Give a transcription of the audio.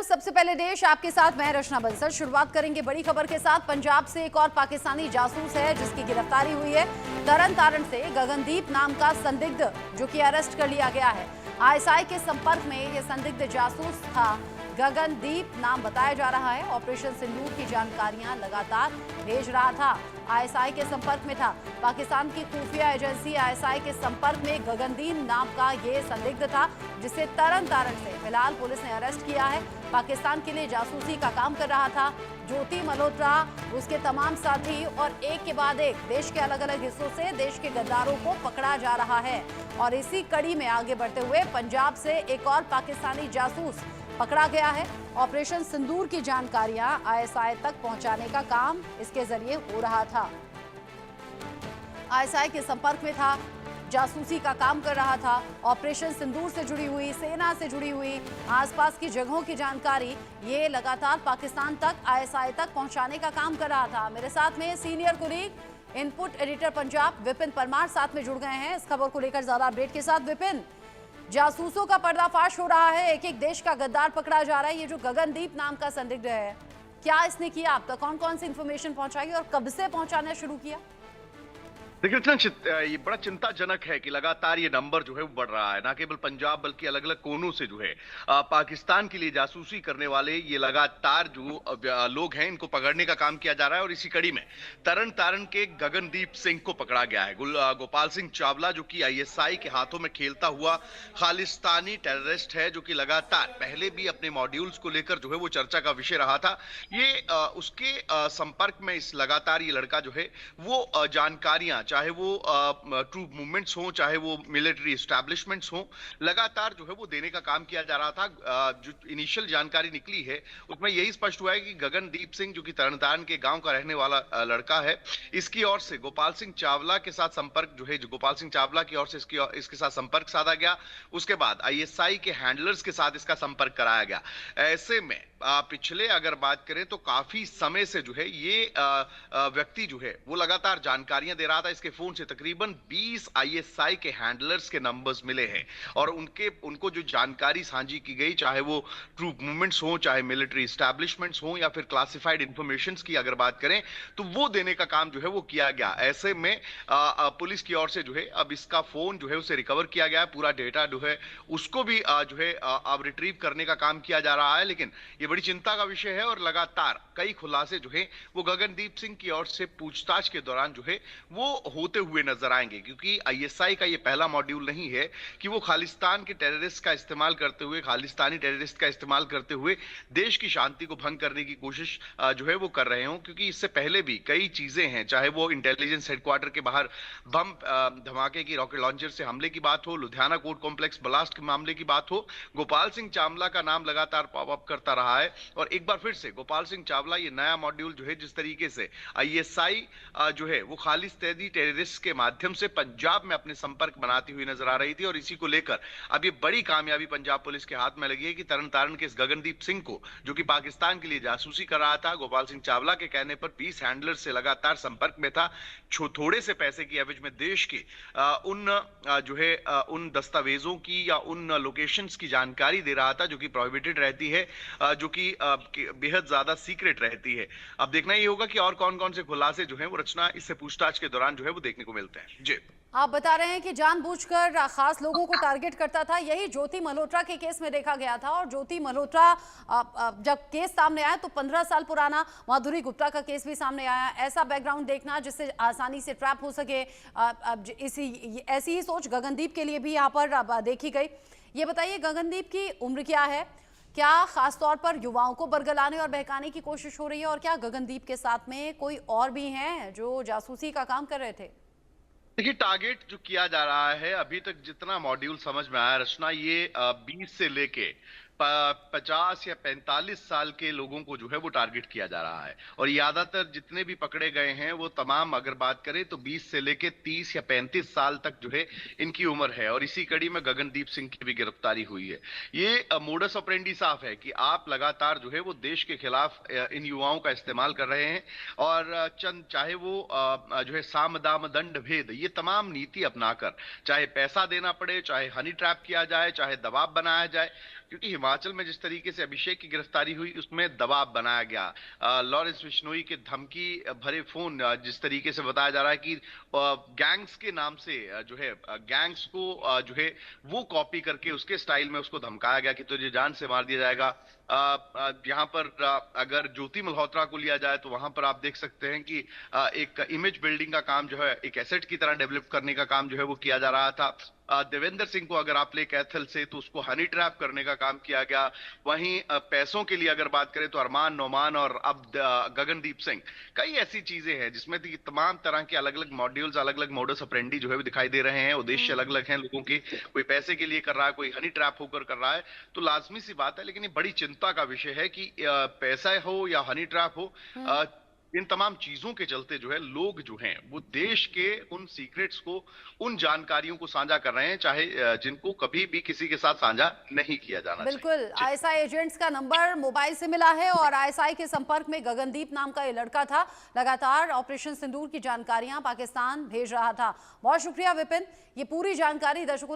सबसे पहले देश आपके साथ मैं रचना बंसल। शुरुआत करेंगे बड़ी खबर के साथ। पंजाब से एक और पाकिस्तानी जासूस है जिसकी गिरफ्तारी हुई है। तरन तारण से गगनदीप नाम का संदिग्ध जो कि अरेस्ट कर लिया गया है। आईएसआई के संपर्क में यह संदिग्ध जासूस था। गगनदीप नाम बताया जा रहा है। ऑपरेशन सिंदूर की जानकारियां लगातार भेज रहा था। आईएसआई के संपर्क में था। पाकिस्तान की खुफिया एजेंसी आईएसआई के संपर्क में गगनदीप नाम का ये संदिग्ध था जिसे तरन तारण से फिलहाल पुलिस ने अरेस्ट किया है। पाकिस्तान के लिए जासूसी का काम कर रहा था। ज्योति मल्होत्रा, उसके तमाम साथी और एक के बाद एक देश के अलग अलग हिस्सों से देश के गद्दारों को पकड़ा जा रहा है। और इसी कड़ी में आगे बढ़ते हुए पंजाब से एक और पाकिस्तानी जासूस पकड़ा गया है। ऑपरेशन सिंदूर की जानकारियां आईएसआई तक पहुंचाने का काम इसके जरिए हो रहा था। आईएसआई के संपर्क में था, जासूसी का काम कर रहा था। ऑपरेशन सिंदूर से जुड़ी हुई, सेना से जुड़ी हुई आसपास की जगहों की जानकारी ये लगातार पाकिस्तान तक, आईएसआई तक पहुंचाने का काम कर रहा था। मेरे साथ में senior colleague, input editor Punjab Vipin Parmar साथ में जुड़ गए हैं इस खबर को लेकर ज्यादा अपडेट के साथ। विपिन, जासूसों का पर्दाफाश हो रहा है, एक एक देश का गद्दार पकड़ा जा रहा है। ये जो गगनदीप नाम का संदिग्ध है, क्या इसने किया अब तक? कौन कौन सी इंफॉर्मेशन पहुंचाई और कब से पहुंचाना शुरू किया? देखिए, ये बड़ा चिंताजनक है कि लगातार ये नंबर जो है वो बढ़ रहा है। ना केवल पंजाब बल्कि अलग अलग कोनों से जो है पाकिस्तान के लिए जासूसी करने वाले ये लगातार जो लोग हैं इनको पकड़ने का काम किया जा रहा है। और इसी कड़ी में तरन तारण के गगनदीप सिंह को पकड़ा गया है। गोपाल सिंह चावला जो कि आईएसआई के हाथों में खेलता हुआ खालिस्तानी टेररिस्ट है, जो कि लगातार पहले भी अपने मॉड्यूल्स को लेकर जो है वो चर्चा का विषय रहा था। ये उसके संपर्क में इस लगातार ये लड़का जो है वो जानकारियां, चाहे वो ट्रूप मूवमेंट्स हो, चाहे वो मिलिट्री एस्टैब्लिशमेंट्स हो, लगातार जो है वो देने का काम किया जा रहा था। जो इनिशियल जानकारी निकली है उसमें यही स्पष्ट हुआ है कि गगनदीप सिंह जो कि तरनतारन के गांव का रहने वाला लड़का है, इसकी ओर से गोपाल सिंह चावला के साथ संपर्क जो है, जो गोपाल सिंह चावला की ओर से इसके साथ संपर्क साधा गया। उसके बाद आईएसआई के हैंडलर्स के साथ इसका संपर्क कराया गया। ऐसे में पिछले अगर बात करें तो काफी समय से जो है ये व्यक्ति जो है वो लगातार जानकारियां दे रहा था। इसके फोन से तकरीबन 20 आईएसआई के हैंडलर्स के नंबर्स मिले हैं और उनको जो जानकारी साझी की गई, चाहे वो ट्रूप मूवमेंट्स हो, चाहे मिलिट्री एस्टैब्लिशमेंट्स हो या फिर क्लासिफाइड इंफॉर्मेशंस की अगर बात करें तो वो देने का काम जो है वो किया गया। ऐसे में पुलिस की ओर से जो है अब इसका फोन जो है उसे रिकवर किया गया। पूरा डेटा जो है उसको भी जो है अब रिट्रीव करने का काम किया जा रहा है। लेकिन ये बड़ी चिंता का विषय है और लगातार कई खुलासे जो है वो गगनदीप सिंह की ओर से पूछताछ के दौरान जो है वो होते हुए नजर आएंगे। क्योंकि आईएसआई का ये पहला मॉड्यूल नहीं है कि वो खालिस्तान के टेररिस्ट का इस्तेमाल करते हुए, खालिस्तानी टेररिस्ट का इस्तेमाल करते हुए देश की शांति को भंग करने की कोशिश जो है वो कर रहे हो। क्योंकि इससे पहले भी कई चीजें हैं, चाहे वो इंटेलिजेंस हेडक्वार्टर के बाहर बम धमाके की रॉकेट लॉन्चर से हमले की बात हो, लुधियाना कोर्ट कॉम्प्लेक्स ब्लास्ट के मामले की बात हो, गोपाल सिंह चावला का नाम लगातार पॉपअप करता रहा है। और एक बार फिर से गोपाल सिंह चावला ये नया मॉड्यूल जो है, जिस तरीके से आईएसआई जो है वो खालिस्तानी टेररिस्ट के माध्यम से पंजाब में अपने संपर्क बनाती हुई नजर आ रही थी। और इसी को लेकर अब ये बड़ी कामयाबी पंजाब पुलिस के हाथ में लगी है कि तरन तारण के इस गगनदीप सिंह को, जो कि पाकिस्तान के लिए जासूसी कर रहा था, गोपाल सिंह चावला के कहने पर 20 हैंडलर से लगातार संपर्क में था, थोड़े से पैसे की एवज में देश के उन दस्तावेजों की या उन लोकेशंस की जानकारी दे रहा था जो कि प्रोहिबिटेड रहती है, जो कि बेहद ज्यादा सीक्रेट रहती है। अब देखना ये होगा कि और कौन कौन से खुलासे जो है वो रचना इससे पूछताछ के दौरान जो है वो देखने को मिलते हैं। जी, आप बता रहे हैं कि जानबूझकर खास लोगों को टारगेट करता था। यही ज्योति मल्होत्रा के केस में देखा गया था। और ज्योति मल्होत्रा जब केस सामने आया तो 15 साल पुराना माधुरी गुप्ता का केस भी सामने आया। ऐसा बैकग्राउंड देखना जिससे आसानी से ट्रैप हो सके, ऐसी ही सोच गगनदीप के लिए भी यहाँ पर देखी गई। ये बताइए, गगनदीप की उम्र क्या है? क्या खास तौर पर युवाओं को बरगलाने और बहकाने की कोशिश हो रही है? और क्या गगनदीप के साथ में कोई और भी हैं जो जासूसी का काम कर रहे थे? देखिए, टारगेट जो किया जा रहा है, अभी तक जितना मॉड्यूल समझ में आया रचना, ये 20 से लेके 50 या 45 साल के लोगों को जो है वो टारगेट किया जा रहा है। और ज्यादातर जितने भी पकड़े गए हैं वो तमाम अगर बात करें तो 20 से लेके 30 या 35 साल तक जो है इनकी उम्र है। और इसी कड़ी में गगनदीप सिंह की भी गिरफ्तारी हुई है। ये मोडस ऑपरेंडी साफ है कि आप लगातार जो है वो देश के खिलाफ इन युवाओं का इस्तेमाल कर रहे हैं और चंद चाहे वो जो है साम दाम दंड भेद, ये तमाम नीति अपनाकर, चाहे पैसा देना पड़े, चाहे हनी ट्रैप किया जाए, चाहे दबाव बनाया जाए, क्योंकि हिमाचल में जिस तरीके से अभिषेक की गिरफ्तारी हुई उसमें दबाव बनाया गया। लॉरेंस बिश्नोई के धमकी भरे फोन जिस तरीके से बताया जा रहा है कि गैंग्स के नाम से जो है गैंग्स को जो है वो कॉपी करके उसके स्टाइल में उसको धमकाया गया कि तुझे जान से मार दिया जाएगा। यहाँ पर अगर ज्योति मल्होत्रा को लिया जाए तो वहां पर आप देख सकते हैं कि एक इमेज बिल्डिंग का काम जो है एक एसेट की तरह डेवलप करने का काम जो है वो किया जा रहा था। देवेंद्र सिंह को अगर आप ले कैथल से तो उसको हनी ट्रैप करने का काम किया गया। वहीं पैसों के लिए अगर बात करें तो अरमान नोमान और अब गगनदीप सिंह, कई ऐसी चीजें हैं जिसमें तमाम तरह के अलग अलग मॉड्यूल्स, अलग अलग मोडस ऑपरेंडी जो है वो दिखाई दे रहे हैं। उद्देश्य अलग अलग हैं लोगों के, कोई पैसे के लिए कर रहा है, कोई हनी ट्रैप होकर कर रहा है। तो लाजमी सी बात है, लेकिन ये बड़ी चिंता का विषय है कि पैसा हो या हनी ट्रैप हो, इन तमाम चीजों के चलते जो है लोग जो हैं वो देश के उन सीक्रेट्स को, उन जानकारियों को साझा कर रहे हैं, चाहे जिनको कभी भी किसी के साथ साझा नहीं किया जाना चाहिए। बिल्कुल, आईएसआई एजेंट्स का नंबर मोबाइल से मिला है और आईएसआई के संपर्क में गगनदीप नाम का ये लड़का था। लगातार ऑपरेशन सिंदूर की जानकारियां पाकिस्तान भेज रहा था। बहुत शुक्रिया विपिन, ये पूरी जानकारी दर्शकों